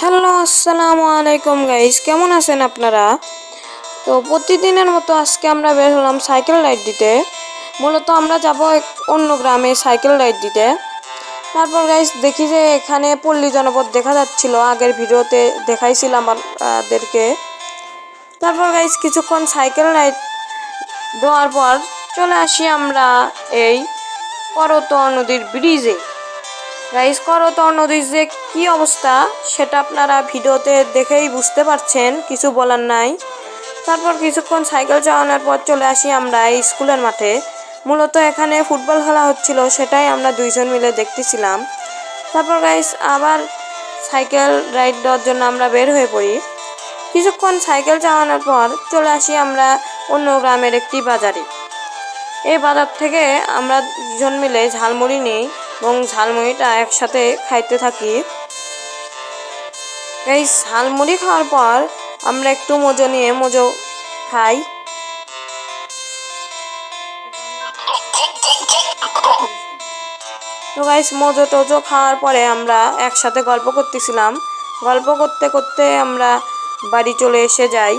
Hello আসসালামু আলাইকুম guys, কেমন আছেন আপনারা? তো প্রতিদিনের মতো আজকে আমরা বের হলাম সাইকেল রাইড দিতে। মূলত আমরা যাব অন্য গ্রামে সাইকেল রাইড দিতে। তারপর গাইস দেখি যে এখানে পল্লী জনপদ দেখা যাচ্ছিল, আগের ভিডিওতে দেখাইছিলাম আমাদেরকে। তারপর গাইস কিছুক্ষণ সাইকেল রাইড দেওয়ার পর চলে আসি আমরা এই করতোয়া নদীর ব্রিজে। গাইস করতোয়া নদীর যে কি অবস্থা সেটা আপনারা ভিডিওতে দেখেই বুঝতে পারছেন, কিছু বলার নাই। তারপর কিছুক্ষণ সাইকেল চালানোর পর চলে আসি আমরা এই স্কুলের মাঠে। মূলত এখানে ফুটবল খেলা হচ্ছিল, সেটাই আমরা দুইজন মিলে দেখতেছিলাম। তারপর গাইস আবার সাইকেল রাইড দেওয়ার জন্য আমরা বের হয়ে পড়ি। কিছুক্ষণ সাইকেল চালানোর পর চলে আসি আমরা অন্য গ্রামের একটি বাজারে। এই বাজার থেকে আমরা দুজন মিলে ঝালমুড়ি নিই এবং ঝালমুড়িটা একসাথে খাইতে থাকি। এই ঝালমুড়ি খাওয়ার পর আমরা একটু মজো নিয়ে মজো খাই। তো গাইস মজো টজো খাওয়ার পরে আমরা একসাথে গল্প করতেছিলাম। গল্প করতে করতে আমরা বাড়ি চলে এসে যাই।